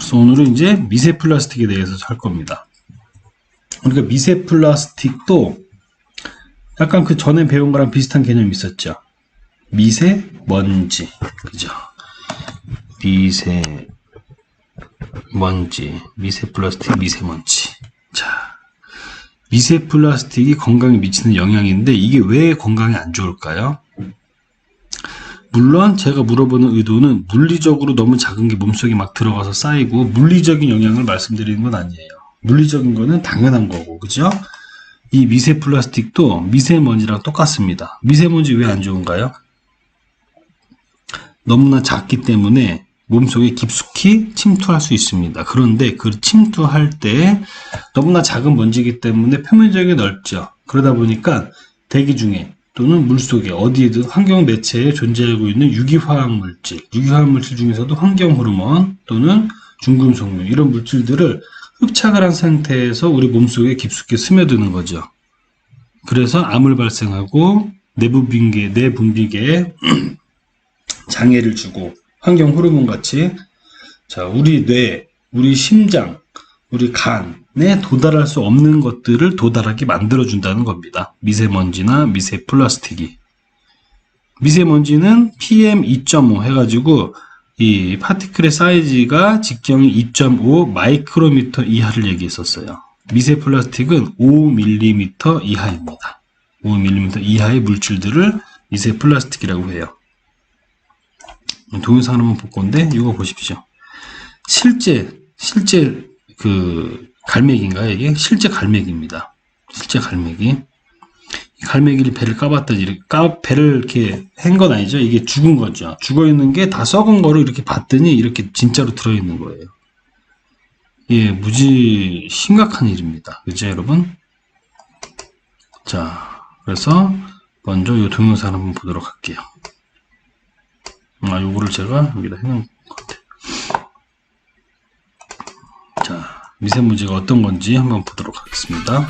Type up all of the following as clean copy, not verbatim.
그래서 오늘은 이제 미세 플라스틱에 대해서 할 겁니다. 그러니까 미세 플라스틱도 약간 그 전에 배운 거랑 비슷한 개념이 있었죠. 미세먼지, 그죠? 미세먼지, 미세 플라스틱, 미세먼지. 자, 미세 플라스틱이 건강에 미치는 영향인데 이게 왜 건강에 안 좋을까요? 물론 제가 물어보는 의도는 물리적으로 너무 작은 게 몸속에 막 들어가서 쌓이고 물리적인 영향을 말씀드리는 건 아니에요. 물리적인 거는 당연한 거고, 그죠? 이 미세 플라스틱도 미세먼지랑 똑같습니다. 미세먼지 왜 안 좋은가요? 너무나 작기 때문에 몸속에 깊숙이 침투할 수 있습니다. 그런데 그 침투할 때 너무나 작은 먼지이기 때문에 표면적이 넓죠. 그러다 보니까 대기 중에 또는 물속에 어디에든 환경 매체에 존재하고 있는 유기화학 물질 중에서도 환경 호르몬 또는 중금속물 이런 물질들을 흡착을 한 상태에서 우리 몸속에 깊숙이 스며드는 거죠. 그래서 암을 발생하고 내분비계에 장애를 주고 환경 호르몬 같이 자, 우리 뇌, 우리 심장, 우리 간에 도달할 수 없는 것들을 도달하게 만들어준다는 겁니다. 미세먼지나 미세 플라스틱이. 미세먼지는 PM2.5 해가지고 이 파티클의 사이즈가 직경이 2.5 마이크로미터 이하를 얘기했었어요. 미세 플라스틱은 5mm 이하입니다. 5mm 이하의 물질들을 미세 플라스틱이라고 해요. 동영상을 한번 볼 건데 이거 보십시오. 실제 그 갈매기인가요? 이게 실제 갈매기입니다. 실제 갈매기. 갈매기를 배를 까봤더니 배를 이렇게 한 건 아니죠. 이게 죽은 거죠. 죽어 있는 게 다 썩은 거를 이렇게 봤더니 이렇게 진짜로 들어 있는 거예요. 예, 무지 심각한 일입니다. 그죠, 여러분? 자, 그래서 먼저 이 동영상 한번 보도록 할게요. 요거를 제가 여기다 해놓은 것 같아요. 자, 미세먼지가 어떤 건지 한번 보도록 하겠습니다.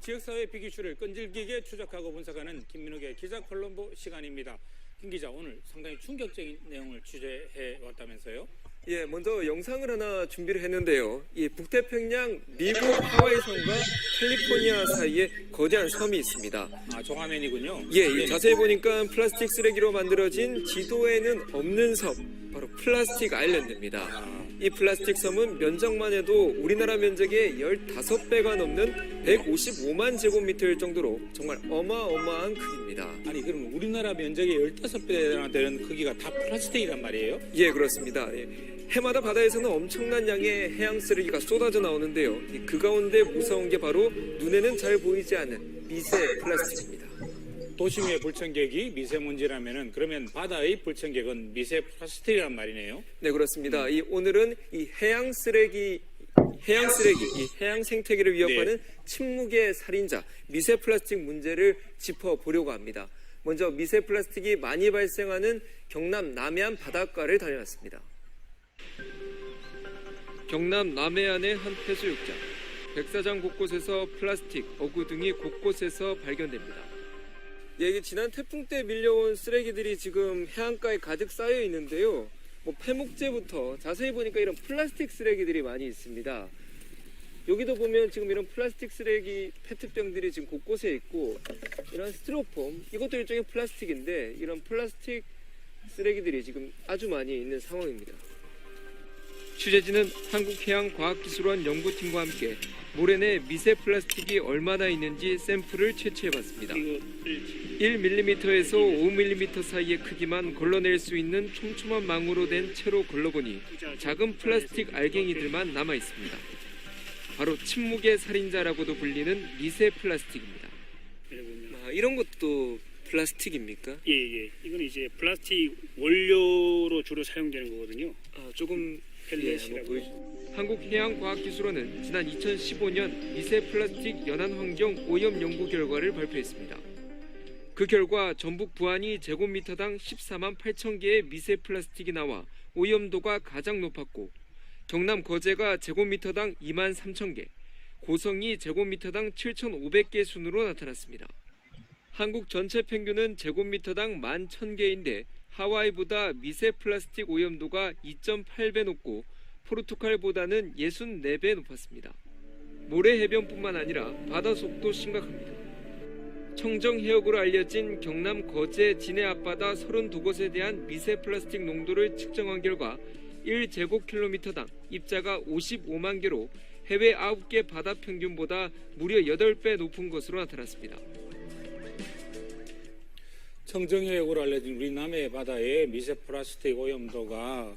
지역사회 비기슈를 끈질기게 추적하고 분석하는 김민욱의 기자 콜럼보 시간입니다. 김 기자, 오늘 상당히 충격적인 내용을 취재해 왔다면서요? 예, 먼저 영상을 하나 준비를 했는데요. 이 북태평양 미국 하와이섬과 캘리포니아 사이에 거대한 섬이 있습니다. 아, 정화면이군요. 예, 자세히 보니까 플라스틱 쓰레기로 만들어진 지도에는 없는 섬, 바로 플라스틱 아일랜드입니다. 이 플라스틱 섬은 면적만 해도 우리나라 면적의 15배가 넘는 155만 제곱미터 정도로 정말 어마어마한 크기입니다. 아니, 그럼 우리나라 면적의 15배나 되는 크기가 다 플라스틱이란 말이에요? 예, 그렇습니다. 예. 해마다 바다에서는 엄청난 양의 해양 쓰레기가 쏟아져 나오는데요. 그 가운데 무서운 게 바로 눈에는 잘 보이지 않는 미세 플라스틱입니다. 도심의 불청객이 미세먼지라면은 그러면 바다의 불청객은 미세 플라스틱이란 말이네요. 네, 그렇습니다. 오늘은 이 해양 쓰레기, 이 해양 생태계를 위협하는 침묵의 살인자, 미세 플라스틱 문제를 짚어보려고 합니다. 먼저 미세 플라스틱이 많이 발생하는 경남 남해안 바닷가를 다녀왔습니다. 경남 남해안의 한 해수욕장. 백사장 곳곳에서 플라스틱, 어구 등이 곳곳에서 발견됩니다. 예, 이게 지난 태풍 때 밀려온 쓰레기들이 지금 해안가에 가득 쌓여 있는데요. 폐목재부터 자세히 보니까 이런 플라스틱 쓰레기들이 많이 있습니다. 여기도 보면 지금 이런 플라스틱 쓰레기 페트병들이 지금 곳곳에 있고, 이런 스티로폼, 이것도 일종의 플라스틱인데 이런 플라스틱 쓰레기들이 지금 아주 많이 있는 상황입니다. 취재진은 한국해양과학기술원 연구팀과 함께 모래 내 미세 플라스틱이 얼마나 있는지 샘플을 채취해봤습니다. 1mm에서 5mm 사이의 크기만 걸러낼 수 있는 촘촘한 망으로 된 채로 걸러보니 작은 플라스틱 알갱이들만 남아있습니다. 바로 침묵의 살인자라고도 불리는 미세 플라스틱입니다. 이런 것도 플라스틱입니까? 예. 이건 이제 플라스틱 원료로 주로 사용되는 거거든요. 조금 펠렛이라고. 한국해양과학기술원은 지난 2015년 미세 플라스틱 연안환경 오염 연구 결과를 발표했습니다. 그 결과 전북 부안이 제곱미터당 14만 8천 개의 미세 플라스틱이 나와 오염도가 가장 높았고, 경남 거제가 제곱미터당 2만 3천 개, 고성이 제곱미터당 7,500개 순으로 나타났습니다. 한국 전체 평균은 제곱미터당 11,000개인데 하와이보다 미세 플라스틱 오염도가 2.8배 높고 포르투갈보다는 64배 높았습니다. 모래 해변뿐만 아니라 바다속도 심각합니다. 청정 해역으로 알려진 경남 거제 진해 앞바다 32곳에 대한 미세 플라스틱 농도를 측정한 결과 1제곱킬로미터당 입자가 55만 개로 해외 9개 바다 평균보다 무려 8배 높은 것으로 나타났습니다. 청정해역으로 알려진 우리 남해 바다의 미세 플라스틱 오염도가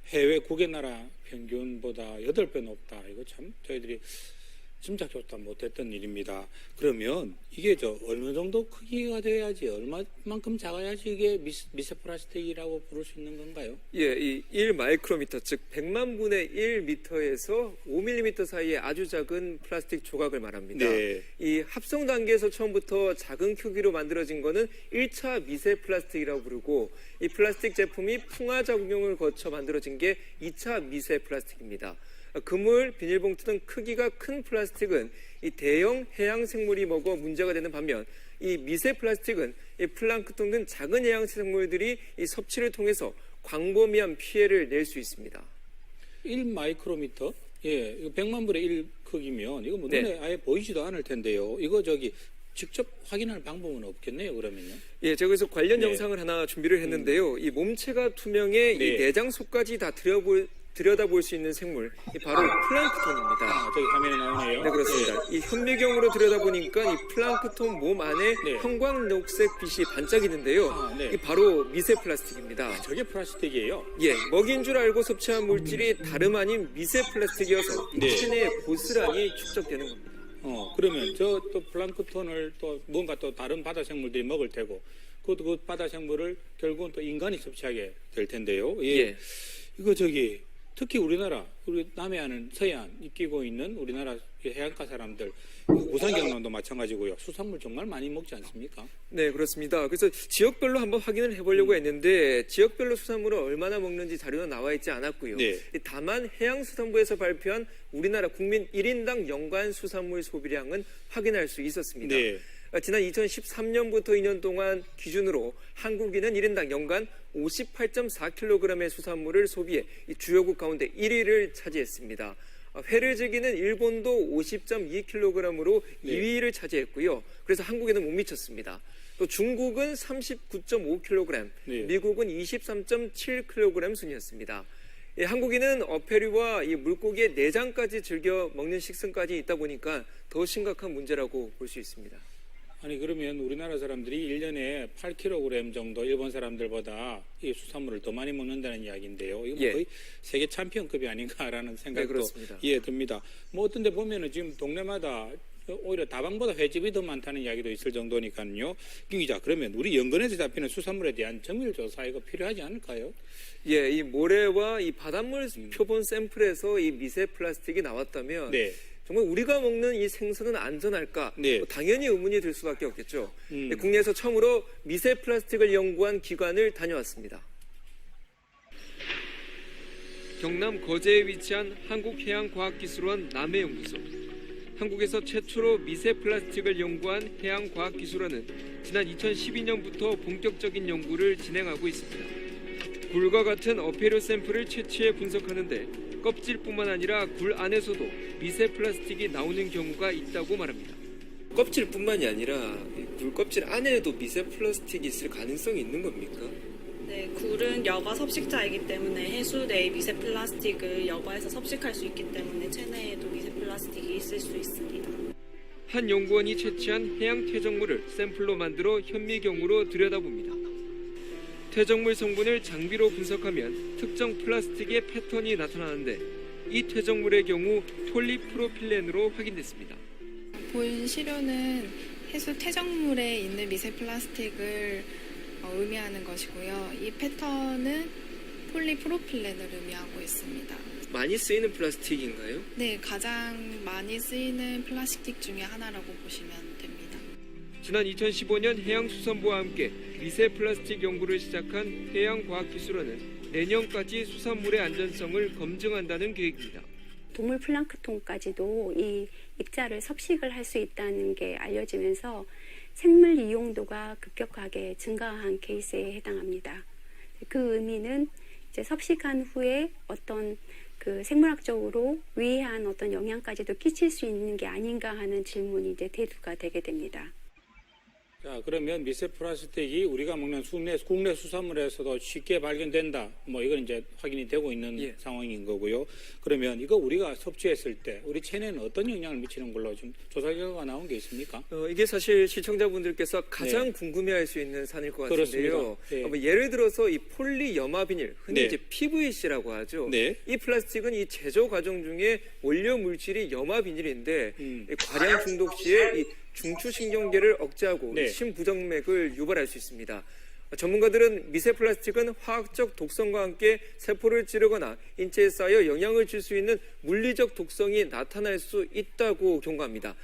해외 9개 나라 평균보다 8배 높다. 이거 참 저희들이 짐작조차 못했던 일입니다. 그러면 이게 어느 정도 크기가 돼야지, 얼마만큼 작아야지 이게 미세 플라스틱이라고 부를 수 있는 건가요? 예, 이 1마이크로미터, 즉 100만 분의 1미터에서 5mm 사이의 아주 작은 플라스틱 조각을 말합니다. 네. 이 합성 단계에서 처음부터 작은 크기로 만들어진 거는 1차 미세 플라스틱이라고 부르고, 이 플라스틱 제품이 풍화 작용을 거쳐 만들어진 게 2차 미세 플라스틱입니다. 그물, 비닐봉투 등 크기가 큰 플라스틱은 이 대형 해양 생물이 먹어 문제가 되는 반면, 이 미세 플라스틱은 이 플랑크톤 등 작은 해양 생물들이 이 섭취를 통해서 광범위한 피해를 낼 수 있습니다. 1마이크로미터? 예, 이거 100만 분의 1 크기면 이거 뭐 네. 눈에 아예 보이지도 않을 텐데요. 이거 직접 확인할 방법은 없겠네요, 그러면요. 예, 제가 그래서 관련 네. 영상을 하나 준비를 했는데요. 이 몸체가 투명해 네. 이 내장 속까지 다 들여다볼 수 있는 생물, 이 바로 플랑크톤입니다. 아, 저기 화면에 나오네요. 네, 그렇습니다. 이 현미경으로 들여다보니까 이 플랑크톤 몸 안에 네. 형광녹색 빛이 반짝이는데요. 아, 네. 이 바로 미세 플라스틱입니다. 저게 플라스틱이에요? 예, 먹인 줄 알고 섭취한 물질이 다름 아닌 미세 플라스틱이어서 이 네. 체내에 고스란히 축적되는 겁니다. 그러면 또 플랑크톤을 또 뭔가 또 다른 바다 생물들이 먹을 테고, 그 바다 생물을 결국은 또 인간이 섭취하게 될 텐데요. 예. 이거 특히 우리 남해안은 서해안 끼고 있는 우리나라 해안가 사람들, 부산 경남도 마찬가지고요. 수산물 정말 많이 먹지 않습니까? 네, 그렇습니다. 그래서 지역별로 한번 확인을 해보려고 했는데 지역별로 수산물을 얼마나 먹는지 자료는 나와 있지 않았고요. 네. 다만 해양수산부에서 발표한 우리나라 국민 1인당 연간 수산물 소비량은 확인할 수 있었습니다. 네. 지난 2013년부터 2년 동안 기준으로 한국인은 1인당 연간 58.4kg의 수산물을 소비해 이 주요국 가운데 1위를 차지했습니다. 회를 즐기는 일본도 50.2kg으로 네. 2위를 차지했고요. 그래서 한국에는 못 미쳤습니다. 또 중국은 39.5kg, 네. 미국은 23.7kg 순이었습니다. 예, 한국인은 어패류와 이 물고기의 내장까지 즐겨 먹는 식습관까지 있다 보니까 더 심각한 문제라고 볼 수 있습니다. 아니 그러면 우리나라 사람들이 1년에 8kg 정도 일본 사람들보다 이 수산물을 더 많이 먹는다는 이야기인데요. 이거 예. 거의 세계 챔피언급이 아닌가라는 생각도 그렇습니다. 듭니다. 뭐 어떤 데 보면은 지금 동네마다 오히려 다방보다 횟집이 더 많다는 이야기도 있을 정도니까요. 김 기자, 그러면 우리 연근에서 잡히는 수산물에 대한 정밀 조사 이거 필요하지 않을까요? 예, 이 모래와 이 바닷물 표본 샘플에서 이 미세 플라스틱이 나왔다면 네. 정말 우리가 먹는 이 생선은 안전할까? 네. 뭐 당연히 의문이 들 수밖에 없겠죠. 음. 예, 국내에서 처음으로 미세 플라스틱을 연구한 기관을 다녀왔습니다. 경남 거제에 위치한 한국해양과학기술원 남해연구소. 한국에서 최초로 미세 플라스틱을 연구한 해양과학기술원은 지난 2012년부터 본격적인 연구를 진행하고 있습니다. 굴과 같은 어패류 샘플을 채취해 분석하는데 껍질뿐만 아니라 굴 안에서도 미세 플라스틱이 나오는 경우가 있다고 말합니다. 껍질뿐만이 아니라 굴 껍질 안에도 미세 플라스틱이 있을 가능성이 있는 겁니까? 네, 굴은 여과 섭식자이기 때문에 해수 내의 미세 플라스틱을 여과에서 섭식할 수 있기 때문에 체내에도 미세 플라스틱이 있을 수 있습니다. 한 연구원이 채취한 해양 퇴적물을 샘플로 만들어 현미경으로 들여다봅니다. 퇴적물 성분을 장비로 분석하면 특정 플라스틱의 패턴이 나타나는데 이 퇴적물의 경우 폴리프로필렌으로 확인됐습니다. 본 시료는 해수 퇴적물에 있는 미세 플라스틱을 의미하는 것이고요. 이 패턴은 폴리프로필렌을 의미하고 있습니다. 많이 쓰이는 플라스틱인가요? 네, 가장 많이 쓰이는 플라스틱 중에 하나라고 보시면 됩니다. 지난 2015년 해양수산부와 함께 미세 플라스틱 연구를 시작한 해양과학기술원은 내년까지 수산물의 안전성을 검증한다는 계획입니다. 동물 플랑크톤까지도 이 입자를 섭식을 할 수 있다는 게 알려지면서 생물 이용도가 급격하게 증가한 케이스에 해당합니다. 그 의미는 이제 섭식한 후에 어떤 그 생물학적으로 위해한 어떤 영향까지도 끼칠 수 있는 게 아닌가 하는 질문이 이제 대두가 되게 됩니다. 자, 그러면 미세 플라스틱이 우리가 먹는 국내 수산물에서도 쉽게 발견된다. 뭐 이건 이제 확인이 되고 있는 예. 상황인 거고요. 그러면 이거 우리가 섭취했을 때 우리 체내는 어떤 영향을 미치는 걸로 좀 조사 결과가 나온 게 있습니까? 이게 사실 시청자분들께서 가장 네. 궁금해할 수 있는 사안일 것 같은데요. 그렇습니다. 네. 뭐 예를 들어서 이 폴리염화비닐, 흔히 네. 이제 PVC라고 하죠. 네. 이 플라스틱은 이 제조 과정 중에 원료 물질이 염화비닐인데 이 과량 중독 시에 이 중추신경계를 억제하고 네. 심부정맥을 유발할 수 있습니다. 전문가들은 미세 플라스틱은 화학적 독성과 함께 세포를 찌르거나 인체에 쌓여 영향을 줄 수 있는 물리적 독성이 나타날 수 있다고 경고합니다.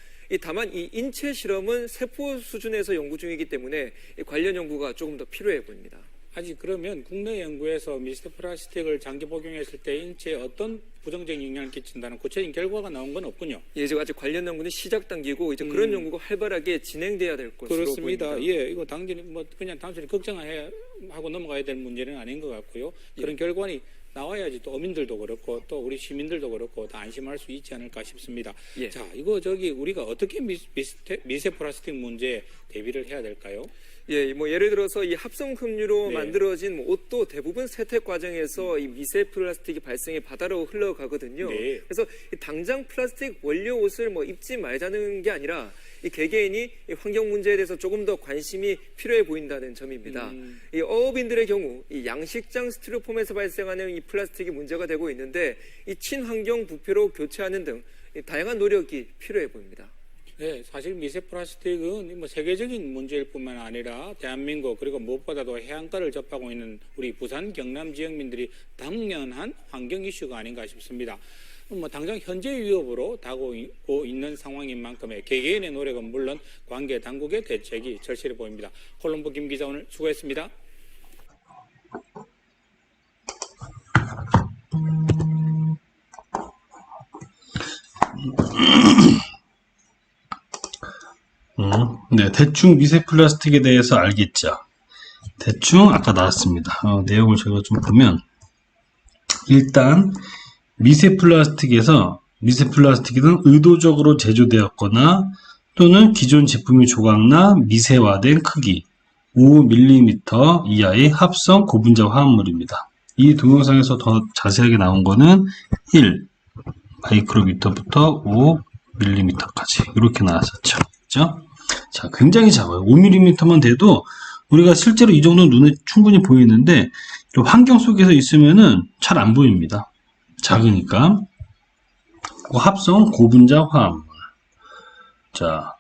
다만 이 인체 실험은 세포 수준에서 연구 중이기 때문에 관련 연구가 조금 더 필요해 보입니다. 아직 그러면 국내 연구에서 미세 플라스틱을 장기 복용했을 때 인체에 어떤 부정적인 영향을 끼친다는 구체적인 결과가 나온 건 없군요. 예, 지금 아직 관련 연구는 시작 단계고 이제 그런 연구가 활발하게 진행돼야 될 것으로 그렇습니다. 보입니다. 예, 이거 당연히 뭐 그냥 단순히 걱정하고 넘어가야 될 문제는 아닌 것 같고요. 그런 결과는 나와야지 또 어민들도 그렇고 또 우리 시민들도 그렇고 다 안심할 수 있지 않을까 싶습니다. 예. 자, 이거 우리가 어떻게 미세 플라스틱 문제에 대비를 해야 될까요? 예, 뭐 예를 들어서 이 합성 흡류로 네. 만들어진 뭐 옷도 대부분 세택 과정에서 이 미세 플라스틱이 발생해 바다로 흘러가거든요. 네. 그래서 이 당장 플라스틱 원료 옷을 뭐 입지 말자는 게 아니라 이 개개인이 이 환경 문제에 대해서 조금 더 관심이 필요해 보인다는 점입니다. 이 어업인들의 경우 이 양식장 스티로폼에서 발생하는 이 플라스틱이 문제가 되고 있는데 이 친환경 부피로 교체하는 등 이 다양한 노력이 필요해 보입니다. 네, 사실 미세 플라스틱은 뭐 세계적인 문제일 뿐만 아니라 대한민국 그리고 무엇보다도 해안가를 접하고 있는 우리 부산 경남 지역민들이 당연한 환경 이슈가 아닌가 싶습니다. 뭐 당장 현재 위협으로 다가오고 있는 상황인 만큼의 개개인의 노력은 물론 관계 당국의 대책이 절실해 보입니다. 콜롬보 김 기자 오늘 수고했습니다. 네, 대충 미세 플라스틱에 대해서 알겠죠. 대충 아까 나왔습니다. 내용을 제가 좀 보면 일단 미세 플라스틱은 의도적으로 제조되었거나 또는 기존 제품이 조각나 미세화된 크기 5mm 이하의 합성 고분자 화합물입니다. 이 동영상에서 더 자세하게 나온 거는 1 마이크로미터부터 5mm까지 이렇게 나왔었죠. 그죠? 자, 굉장히 작아요. 5mm만 돼도 우리가 실제로 이 정도 눈에 충분히 보이는데 환경 속에서 있으면은 잘 안 보입니다. 작으니까. 합성 고분자 화합물. 자,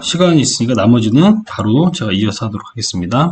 시간이 있으니까 나머지는 바로 제가 이어서 하도록 하겠습니다.